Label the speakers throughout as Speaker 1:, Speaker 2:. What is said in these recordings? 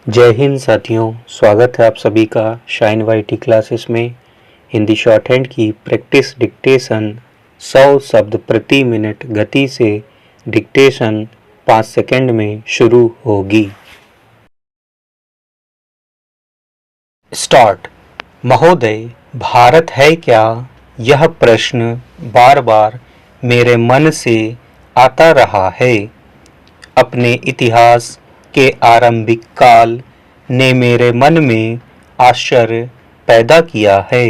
Speaker 1: जय हिंद साथियों, स्वागत है आप सभी का शाइन वाईटी क्लासेस में। हिंदी शॉर्ट हैंड की प्रैक्टिस डिक्टेशन 100 शब्द प्रति मिनट गति से डिक्टेशन 5 सेकंड में शुरू होगी। स्टार्ट। महोदय, भारत है क्या? यह प्रश्न बार बार मेरे मन से आता रहा है। अपने इतिहास के आरंभिक काल ने मेरे मन में आश्चर्य पैदा किया है।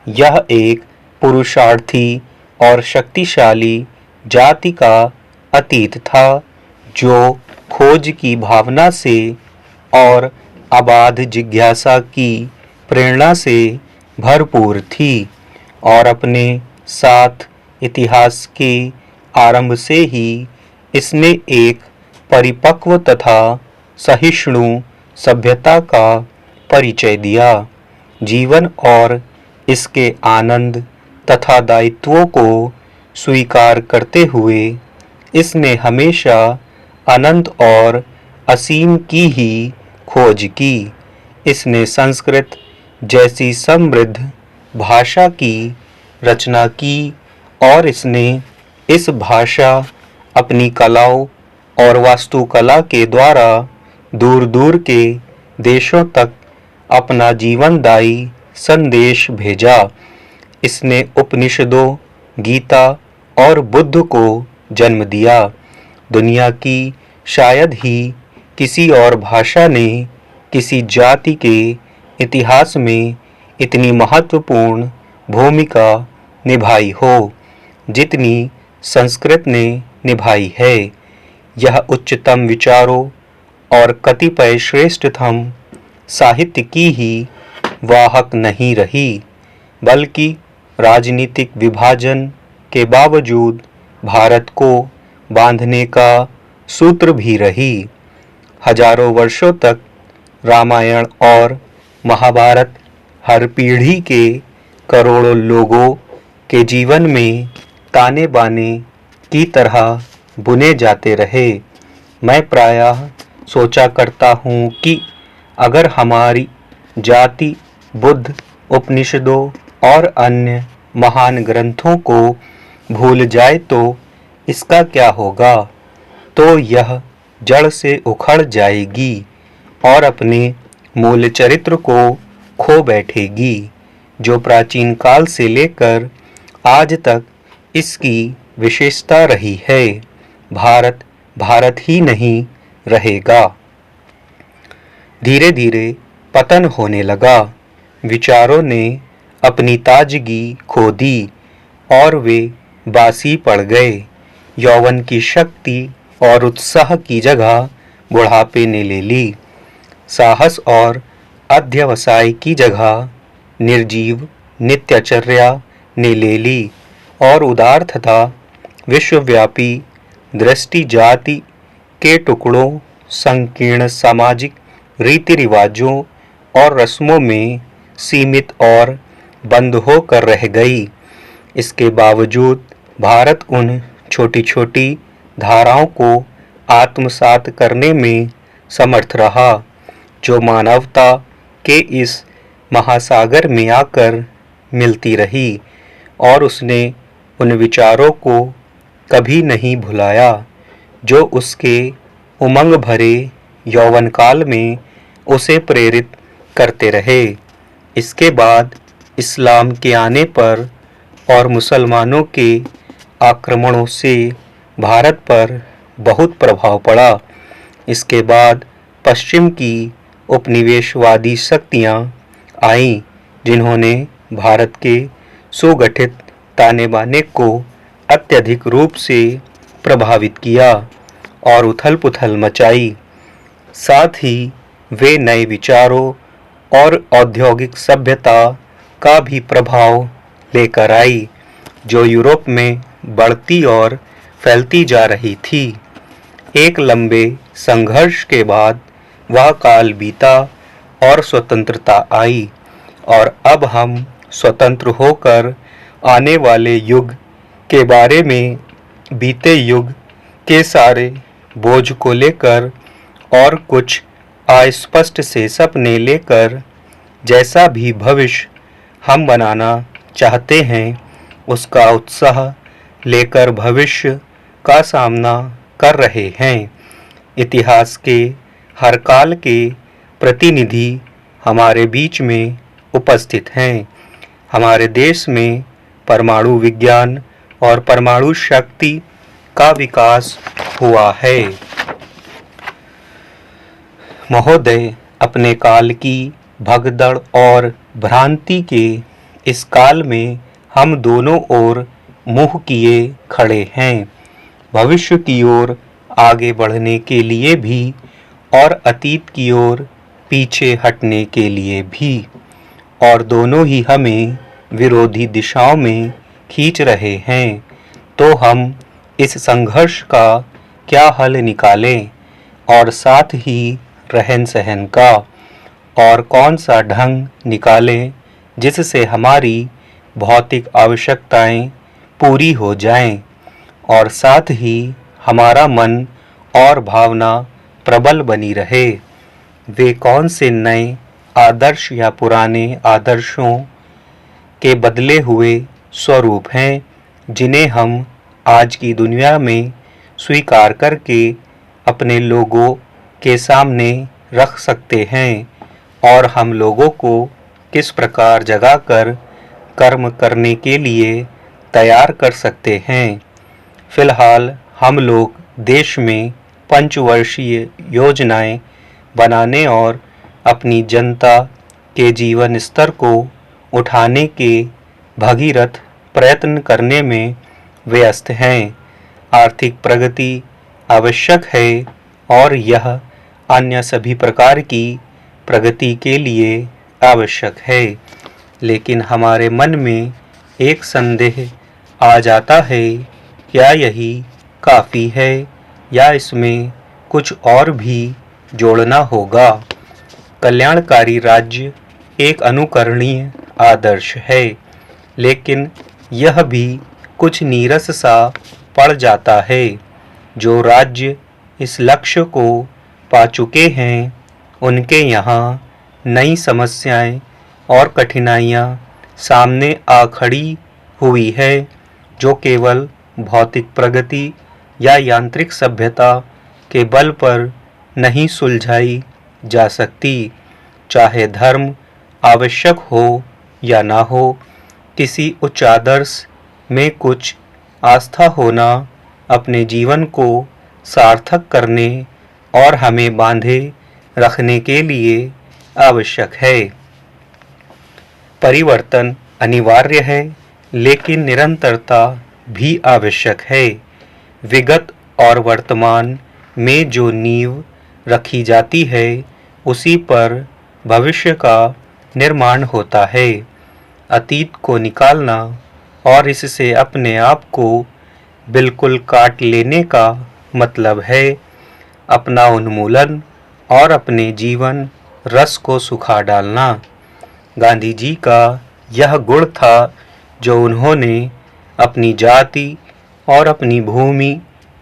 Speaker 1: यह एक पुरुषार्थी और शक्तिशाली जाति का अतीत था, जो खोज की भावना से और अबाध जिज्ञासा की प्रेरणा से भरपूर थी, और अपने साथ इतिहास के आरंभ से ही इसने एक परिपक्व तथा सहिष्णु सभ्यता का परिचय दिया। जीवन और इसके आनंद तथा दायित्वों को स्वीकार करते हुए इसने हमेशा अनंत और असीम की ही खोज की। इसने संस्कृत जैसी समृद्ध भाषा की रचना की, और इसने इस भाषा, अपनी कलाओं और वास्तुकला के द्वारा दूर दूर के देशों तक अपना जीवनदायी संदेश भेजा। इसने उपनिषदों, गीता और बुद्ध को जन्म दिया। दुनिया की शायद ही किसी और भाषा ने किसी जाति के इतिहास में इतनी महत्वपूर्ण भूमिका निभाई हो, जितनी संस्कृत ने निभाई है। यह उच्चतम विचारों और कतिपय श्रेष्ठतम साहित्य की ही वाहक नहीं रही, बल्कि राजनीतिक विभाजन के बावजूद भारत को बांधने का सूत्र भी रही। हजारों वर्षों तक रामायण और महाभारत हर पीढ़ी के करोड़ों लोगों के जीवन में ताने बाने की तरह बुने जाते रहे। मैं प्रायः सोचा करता हूँ कि अगर हमारी जाति बुद्ध, उपनिषदों और अन्य महान ग्रंथों को भूल जाए तो इसका क्या होगा? तो यह जड़ से उखड़ जाएगी और अपने मूल चरित्र को खो बैठेगी, जो प्राचीन काल से लेकर आज तक इसकी विशेषता रही है। भारत भारत ही नहीं रहेगा। धीरे धीरे पतन होने लगा। विचारों ने अपनी ताजगी खो दी और वे बासी पड़ गए। यौवन की शक्ति और उत्साह की जगह बुढ़ापे ने ले ली। साहस और अध्यवसाय की जगह निर्जीव नित्यचर्या ने ले ली, और उदार तथा विश्वव्यापी दृष्टि जाति के टुकड़ों, संकीर्ण सामाजिक रीति रिवाजों और रस्मों में सीमित और बंद होकर रह गई। इसके बावजूद भारत उन छोटी छोटी धाराओं को आत्मसात करने में समर्थ रहा, जो मानवता के इस महासागर में आकर मिलती रही, और उसने उन विचारों को कभी नहीं भुलाया जो उसके उमंग भरे यौवन काल में उसे प्रेरित करते रहे। इसके बाद इस्लाम के आने पर और मुसलमानों के आक्रमणों से भारत पर बहुत प्रभाव पड़ा। इसके बाद पश्चिम की उपनिवेशवादी शक्तियाँ आईं, जिन्होंने भारत के सुगठित ताने बाने को अत्यधिक रूप से प्रभावित किया और उथल पुथल मचाई। साथ ही वे नए विचारों और औद्योगिक सभ्यता का भी प्रभाव लेकर आई, जो यूरोप में बढ़ती और फैलती जा रही थी। एक लंबे संघर्ष के बाद वह काल बीता और स्वतंत्रता आई, और अब हम स्वतंत्र होकर आने वाले युग के बारे में बीते युग के सारे बोझ को लेकर और कुछ अस्पष्ट से सपने लेकर जैसा भी भविष्य हम बनाना चाहते हैं उसका उत्साह लेकर भविष्य का सामना कर रहे हैं। इतिहास के हर काल के प्रतिनिधि हमारे बीच में उपस्थित हैं। हमारे देश में परमाणु विज्ञान और परमाणु शक्ति का विकास हुआ है। महोदय, अपने काल की भगदड़ और भ्रांति के इस काल में हम दोनों ओर मुंह किए खड़े हैं, भविष्य की ओर आगे बढ़ने के लिए भी और अतीत की ओर पीछे हटने के लिए भी, और दोनों ही हमें विरोधी दिशाओं में खींच रहे हैं। तो हम इस संघर्ष का क्या हल निकालें और साथ ही रहन सहन का और कौन सा ढंग निकालें जिससे हमारी भौतिक आवश्यकताएं पूरी हो जाएं और साथ ही हमारा मन और भावना प्रबल बनी रहे। वे कौन से नए आदर्श या पुराने आदर्शों के बदले हुए स्वरूप हैं जिन्हें हम आज की दुनिया में स्वीकार करके अपने लोगों के सामने रख सकते हैं और हम लोगों को किस प्रकार जगाकर कर्म करने के लिए तैयार कर सकते हैं। फिलहाल हम लोग देश में पंचवर्षीय योजनाएं बनाने और अपनी जनता के जीवन स्तर को उठाने के भगीरथ प्रयत्न करने में व्यस्त हैं। आर्थिक प्रगति आवश्यक है और यह अन्य सभी प्रकार की प्रगति के लिए आवश्यक है, लेकिन हमारे मन में एक संदेह आ जाता है, क्या यही काफ़ी है या इसमें कुछ और भी जोड़ना होगा। कल्याणकारी राज्य एक अनुकरणीय आदर्श है, लेकिन यह भी कुछ नीरस सा पड़ जाता है। जो राज्य इस लक्ष्य को पा चुके हैं उनके यहाँ नई समस्याएं और कठिनाइयाँ सामने आ खड़ी हुई है जो केवल भौतिक प्रगति या यांत्रिक सभ्यता के बल पर नहीं सुलझाई जा सकती। चाहे धर्म आवश्यक हो या ना हो, किसी उच्च आदर्श में कुछ आस्था होना अपने जीवन को सार्थक करने और हमें बांधे रखने के लिए आवश्यक है। परिवर्तन अनिवार्य है, लेकिन निरंतरता भी आवश्यक है। विगत और वर्तमान में जो नींव रखी जाती है उसी पर भविष्य का निर्माण होता है। अतीत को निकालना और इससे अपने आप को बिल्कुल काट लेने का मतलब है अपना उन्मूलन और अपने जीवन रस को सुखा डालना। गांधी जी का यह गुण था जो उन्होंने अपनी जाति और अपनी भूमि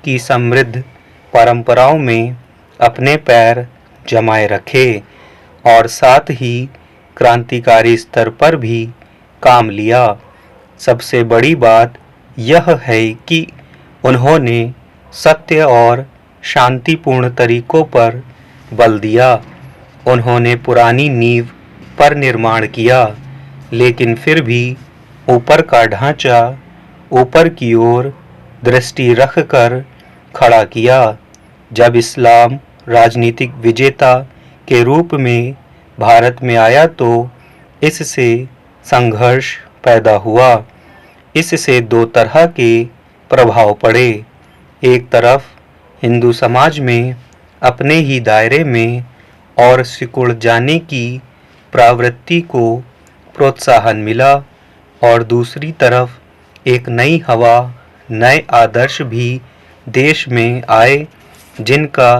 Speaker 1: की समृद्ध परंपराओं में अपने पैर जमाए रखे और साथ ही क्रांतिकारी स्तर पर भी काम लिया। सबसे बड़ी बात यह है कि उन्होंने सत्य और शांतिपूर्ण तरीकों पर बल दिया। उन्होंने पुरानी नींव पर निर्माण किया, लेकिन फिर भी ऊपर का ढांचा ऊपर की ओर दृष्टि रखकर खड़ा किया। जब इस्लाम राजनीतिक विजेता के रूप में भारत में आया तो इससे संघर्ष पैदा हुआ। इससे दो तरह के प्रभाव पड़े। एक तरफ हिंदू समाज में अपने ही दायरे में और सिकुड़ जाने की प्रवृत्ति को प्रोत्साहन मिला और दूसरी तरफ एक नई हवा, नए आदर्श भी देश में आए जिनका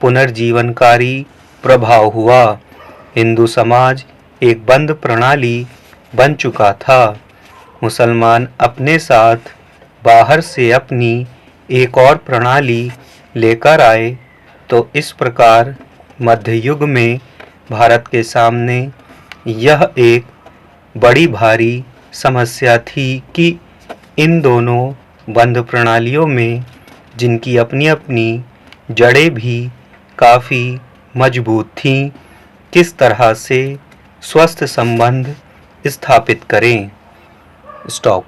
Speaker 1: पुनर्जीवनकारी प्रभाव हुआ। हिंदू समाज एक बंद प्रणाली बन चुका था। मुसलमान अपने साथ बाहर से अपनी एक और प्रणाली लेकर आए, तो इस प्रकार मध्य युग में भारत के सामने यह एक बड़ी भारी समस्या थी कि इन दोनों बंध प्रणालियों में, जिनकी अपनी अपनी जड़ें भी काफ़ी मजबूत थीं, किस तरह से स्वस्थ संबंध स्थापित करें। स्टॉप।